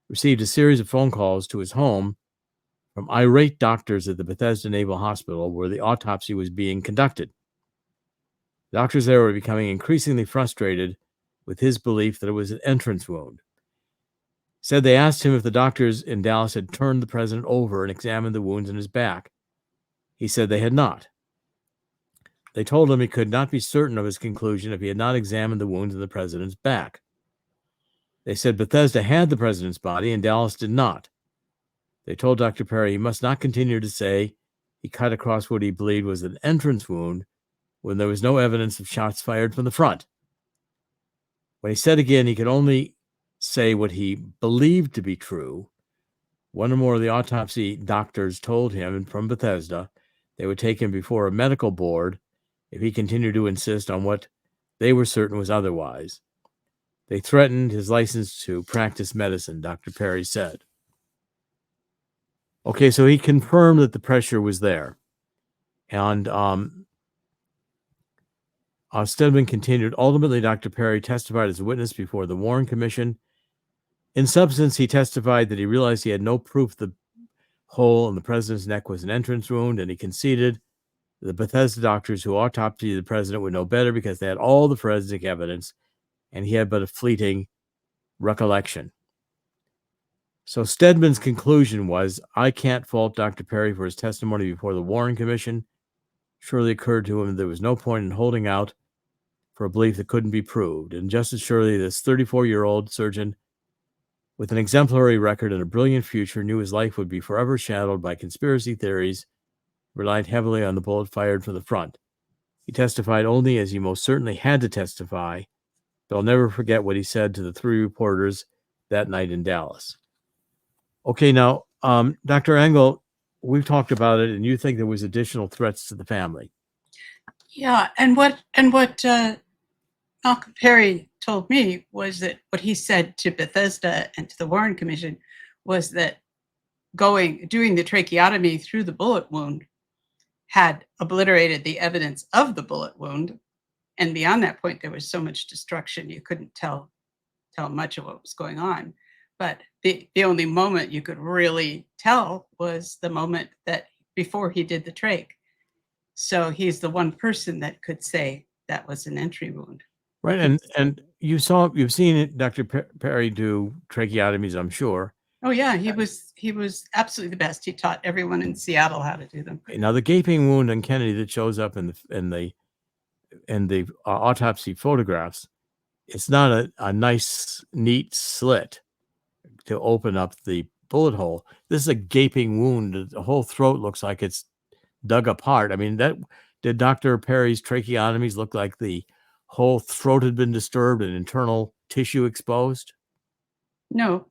received a series of phone calls to his home from irate doctors at the Bethesda Naval Hospital where the autopsy was being conducted. Doctors there were becoming increasingly frustrated with his belief that it was an entrance wound. Said they asked him if the doctors in Dallas had turned the president over and examined the wounds in his back. He said they had not. They told him he could not be certain of his conclusion if he had not examined the wounds in the president's back. They said Bethesda had the president's body and Dallas did not. They told Dr. Perry he must not continue to say he cut across what he believed was an entrance wound when there was no evidence of shots fired from the front. When he said again he could only say what he believed to be true, one or more of the autopsy doctors told him from Bethesda they would take him before a medical board if he continued to insist on what they were certain was otherwise. They threatened his license to practice medicine, Dr. Perry said. Okay, so he confirmed that the pressure was there. And Stedman continued, ultimately, Dr. Perry testified as a witness before the Warren Commission. In substance, he testified that he realized he had no proof the hole in the president's neck was an entrance wound, and he conceded the Bethesda doctors who autopsied the president would know better because they had all the forensic evidence, and he had but a fleeting recollection. So Stedman's conclusion was, I can't fault Dr. Perry for his testimony before the Warren Commission. Surely occurred to him that there was no point in holding out for a belief that couldn't be proved. And just as surely this 34-year-old surgeon with an exemplary record and a brilliant future, knew his life would be forever shadowed by conspiracy theories, relied heavily on the bullet fired from the front. He testified only as he most certainly had to testify, but I'll never forget what he said to the 3 reporters that night in Dallas. Okay, now, Dr. Engel, we've talked about it, and you think there was additional threats to the family. Yeah, and what Malcom Perry told me was that what he said to Bethesda and to the Warren Commission was that doing the tracheotomy through the bullet wound had obliterated the evidence of the bullet wound, and beyond that point there was so much destruction you couldn't tell much of what was going on. But the only moment you could really tell was the moment that before he did the trach. So he's the one person that could say that was an entry wound. Right, and you've seen it, Dr. Perry do tracheotomies, I'm sure. Oh yeah, he was absolutely the best. He taught everyone in Seattle how to do them. Now the gaping wound on Kennedy that shows up in the autopsy photographs, it's not a nice, neat slit to open up the bullet hole. This is a gaping wound. The whole throat looks like it's dug apart. I mean, did Dr. Perry's tracheotomies look like the whole throat had been disturbed and internal tissue exposed? No,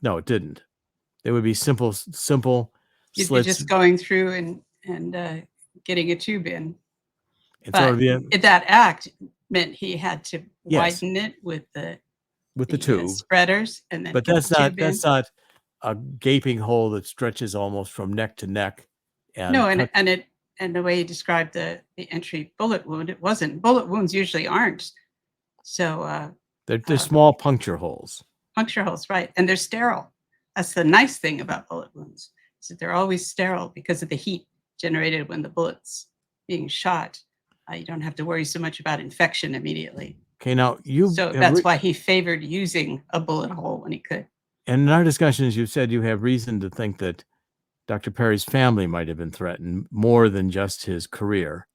it didn't. They would be simple you'd be slits. just going through and getting a tube in. And But sort of that act meant he had to Yes. widen it with the tube. spreaders, and then But get that's the not tube in. a gaping hole that stretches almost from neck to neck. No, and the way he described the entry bullet wound, it wasn't. Bullet wounds usually aren't. So they're small puncture holes. puncture holes, right? And they're sterile. That's the nice thing about bullet wounds, is that they're always sterile because of the heat generated when the bullet's being shot. You don't have to worry so much about infection immediately. Okay, now So that's why he favored using a bullet hole when he could. And in our discussions, you said you have reason to think that Dr. Perry's family might have been threatened more than just his career.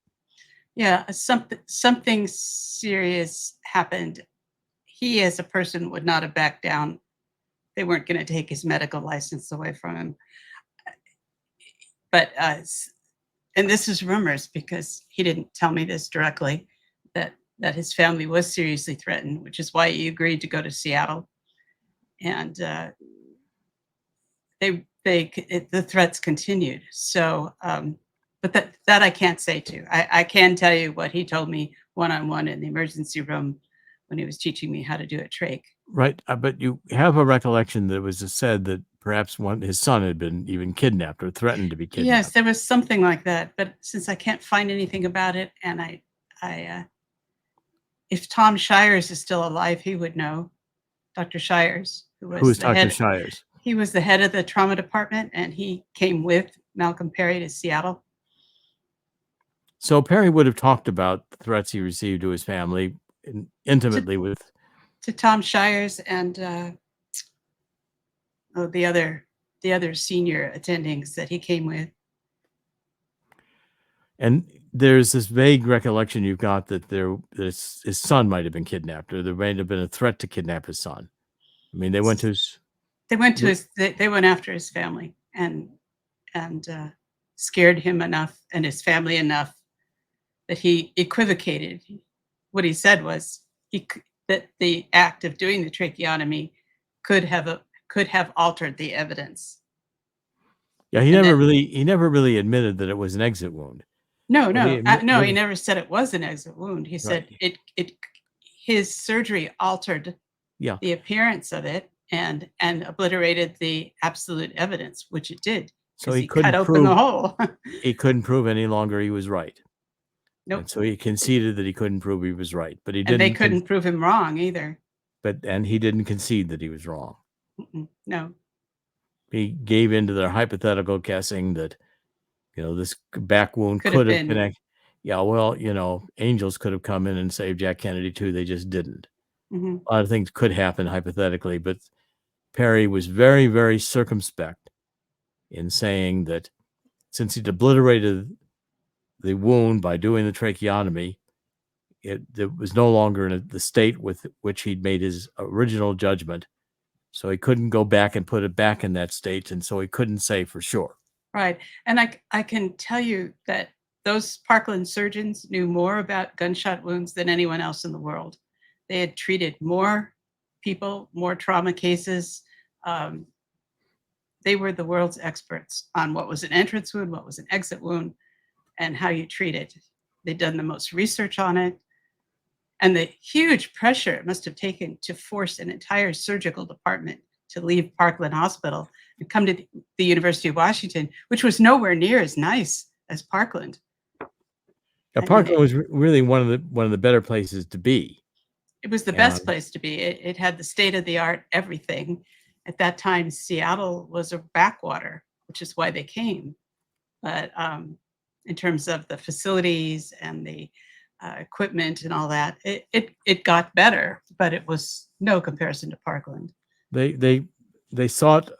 Yeah, something serious happened. He, as a person, would not have backed down. They weren't going to take his medical license away from him. But and this is rumors because he didn't tell me this directly, that his family was seriously threatened, which is why he agreed to go to Seattle. And the threats continued. So, but that I can't say to. I can tell you what he told me one-on-one in the emergency room when he was teaching me how to do a trach. Right, but you have a recollection that it was said that perhaps his son had been even kidnapped or threatened to be kidnapped. Yes, there was something like that. But since I can't find anything about it, and I if Tom Shires is still alive, he would know. Dr. Shires, who was the Dr. head. Shires? He was the head of the trauma department, and he came with Malcom Perry to Seattle. So Perry would have talked about the threats he received to his family intimately to Tom Shires and the other senior attendings that he came with. And there's this vague recollection you've got that his son might have been kidnapped, or there might have been a threat to kidnap his son. I mean, they went after his family and scared him enough and his family enough that he equivocated. What he said was that the act of doing the tracheotomy could have altered the evidence. Yeah, he never really admitted that it was an exit wound. No, he never said it was an exit wound. He said his surgery altered the appearance of it and obliterated the absolute evidence, which it did. So he couldn't cut open the hole. He couldn't prove any longer he was right. Nope. And so he conceded that he couldn't prove he was right, but he didn't. And they couldn't prove him wrong either. And he didn't concede that he was wrong. No. He gave into their hypothetical guessing that, this back wound could have connected. Yeah, well, angels could have come in and saved Jack Kennedy too. They just didn't. Mm-hmm. A lot of things could happen hypothetically, but Perry was very, very circumspect in saying that since he'd obliterated the wound by doing the tracheotomy, it was no longer in the state with which he'd made his original judgment. So he couldn't go back and put it back in that state. And so he couldn't say for sure. Right. And I can tell you that those Parkland surgeons knew more about gunshot wounds than anyone else in the world. They had treated more people, more trauma cases. They were the world's experts on what was an entrance wound, what was an exit wound, and how you treat it. They'd done the most research on it. And the huge pressure it must have taken to force an entire surgical department to leave Parkland Hospital and come to the University of Washington, which was nowhere near as nice as Parkland. Yeah, Parkland was really one of the better places to be. It was the best place to be. It had the state-of-the-art everything. At that time, Seattle was a backwater, which is why they came. But in terms of the facilities and the equipment and all that, it got better, but it was no comparison to Parkland. They sought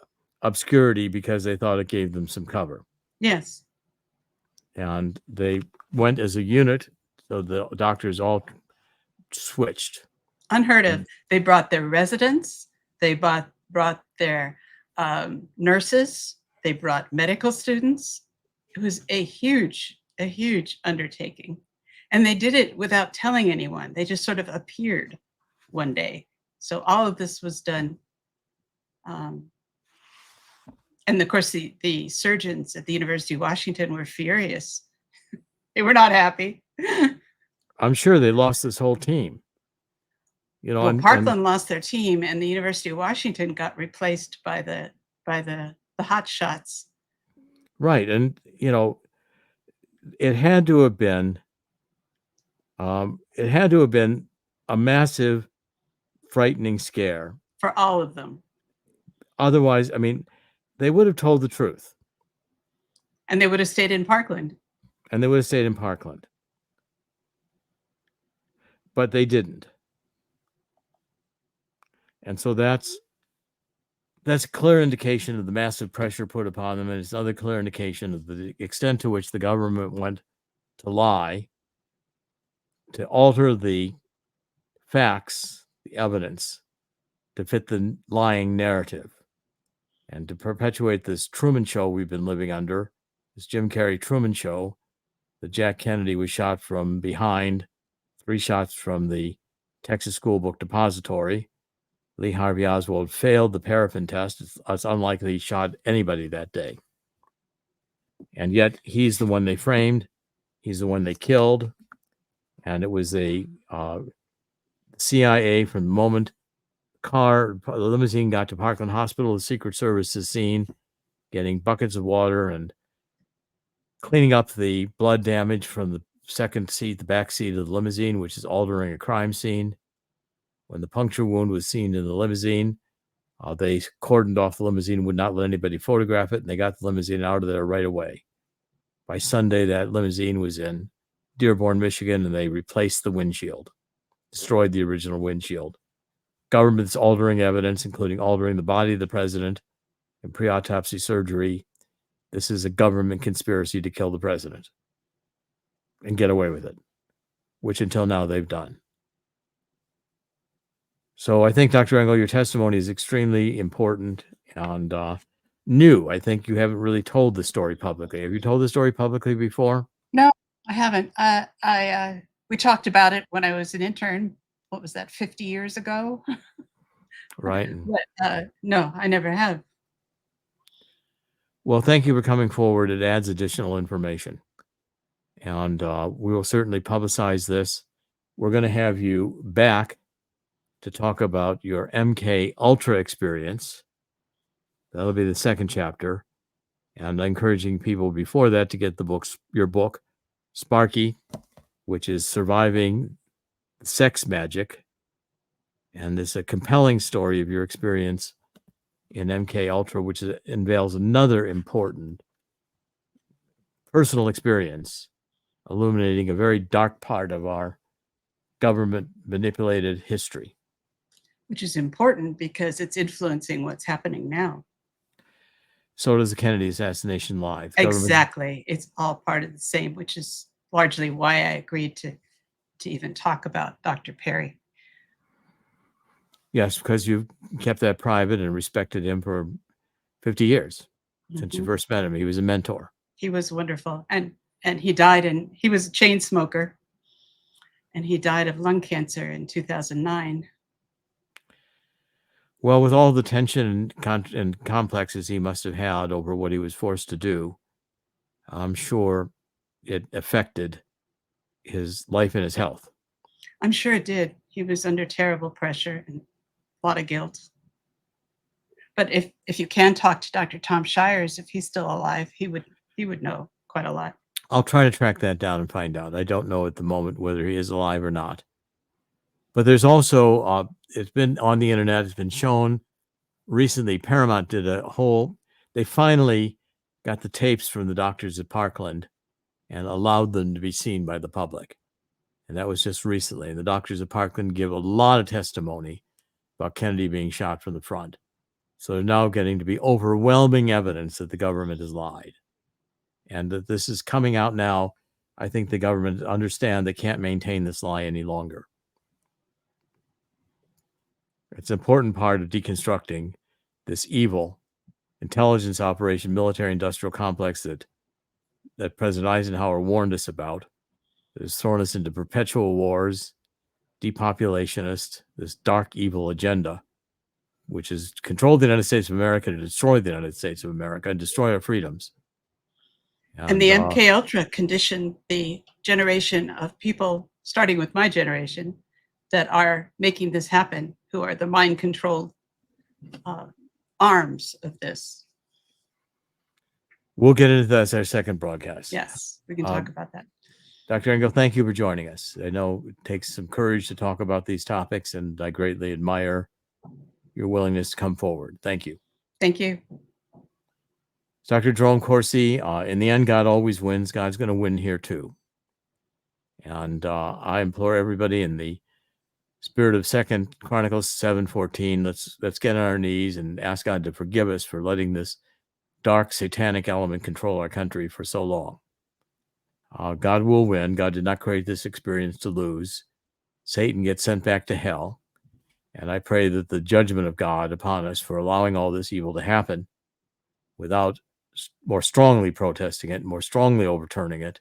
obscurity because they thought it gave them some cover. Yes. And they went as a unit, so the doctors all switched. Unheard of. They brought their residents, they brought their nurses, they brought medical students. It was a huge undertaking. And they did it without telling anyone. They just sort of appeared one day. So all of this was done. And of course, the surgeons at the University of Washington were furious. They were not happy. I'm sure they lost this whole team. You know, well, Parkland lost their team, and the University of Washington got replaced by the hot shots. Right, and you know, it had to have been a massive, frightening scare for all of them. Otherwise, I mean, they would have told the truth. And they would have stayed in Parkland. But they didn't. And so that's a clear indication of the massive pressure put upon them, and it's another clear indication of the extent to which the government went to lie, to alter the facts, the evidence, to fit the lying narrative, and to perpetuate this Truman Show we've been living under, this Jim Carrey Truman Show, that Jack Kennedy was shot from behind, 3 shots from the Texas School Book Depository. Lee Harvey Oswald failed the paraffin test. It's unlikely he shot anybody that day. And yet he's the one they framed. He's the one they killed. And it was a CIA from the moment the limousine got to Parkland Hospital, the Secret Service is seen getting buckets of water and cleaning up the blood damage from the second seat, the back seat of the limousine, which is altering a crime scene. When the puncture wound was seen in the limousine, they cordoned off the limousine and would not let anybody photograph it, and they got the limousine out of there right away. By Sunday, that limousine was in Dearborn, Michigan, and they replaced the windshield, destroyed the original windshield. Government's altering evidence, including altering the body of the president and pre-autopsy surgery. This is a government conspiracy to kill the president and get away with it, which until now they've done. So I think, Dr. Engel, your testimony is extremely important and new. I think you haven't really told the story publicly. Have you told the story publicly before? No, I haven't. We talked about it when I was an intern. What was that, 50 years ago? Right. But no, I never have. Well, thank you for coming forward. It adds additional information. And we will certainly publicize this. We're going to have you back to talk about your MK Ultra experience. That'll be the second chapter. And encouraging people before that to get your book, Sparky, which is Surviving Sex Magic. And it's a compelling story of your experience in MK Ultra, which unveils another important personal experience, illuminating a very dark part of our government manipulated history. Which is important because it's influencing what's happening now. So does the Kennedy assassination live. Exactly. It's all part of the same, which is largely why I agreed to to even talk about Dr. Perry. Yes, because you kept that private and respected him for 50 years since you first met him. He was a mentor. He was wonderful. And he died, and he was a chain smoker, and he died of lung cancer in 2009. Well, with all the tension and complexes he must have had over what he was forced to do, I'm sure it affected his life and his health. I'm sure it did. He was under terrible pressure and a lot of guilt. But if you can talk to Dr. Tom Shires, if he's still alive, he would know quite a lot. I'll try to track that down and find out. I don't know at the moment whether he is alive or not. But there's also, it's been on the internet, it's been shown recently. Paramount did they finally got the tapes from the doctors at Parkland and allowed them to be seen by the public. And that was just recently. And the doctors at Parkland give a lot of testimony about Kennedy being shot from the front. So they're now getting to be overwhelming evidence that the government has lied. And that this is coming out now. I think the government understand they can't maintain this lie any longer. It's an important part of deconstructing this evil intelligence operation, military-industrial complex that President Eisenhower warned us about, that has thrown us into perpetual wars, depopulationist, this dark, evil agenda, which has controlled the United States of America to destroy the United States of America and destroy our freedoms. And the MK Ultra conditioned the generation of people, starting with my generation, that are making this happen, who are the mind-controlled arms of this. We'll get into that as our second broadcast. Yes, we can talk about that. Dr. Engel, thank you for joining us. I know it takes some courage to talk about these topics, and I greatly admire your willingness to come forward. Thank you. Thank you. Dr. Jerome Corsi, in the end, God always wins. God's going to win here too. And I implore everybody in the spirit of 2 Chronicles 7:14, let's get on our knees and ask God to forgive us for letting this dark satanic element control our country for so long. God will win. God did not create this experience to lose. Satan gets sent back to hell. And I pray that the judgment of God upon us for allowing all this evil to happen without more strongly protesting it, more strongly overturning it,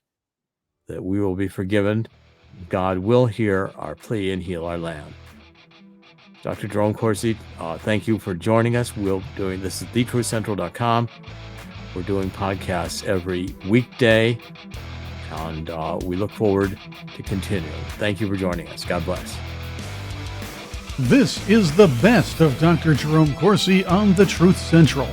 that we will be forgiven. God will hear our plea and heal our land. Dr. Jerome Corsi, thank you for joining us. This is thetruthcentral.com. We're doing podcasts every weekday, and we look forward to continuing. Thank you for joining us. God bless. This is the best of Dr. Jerome Corsi on The Truth Central.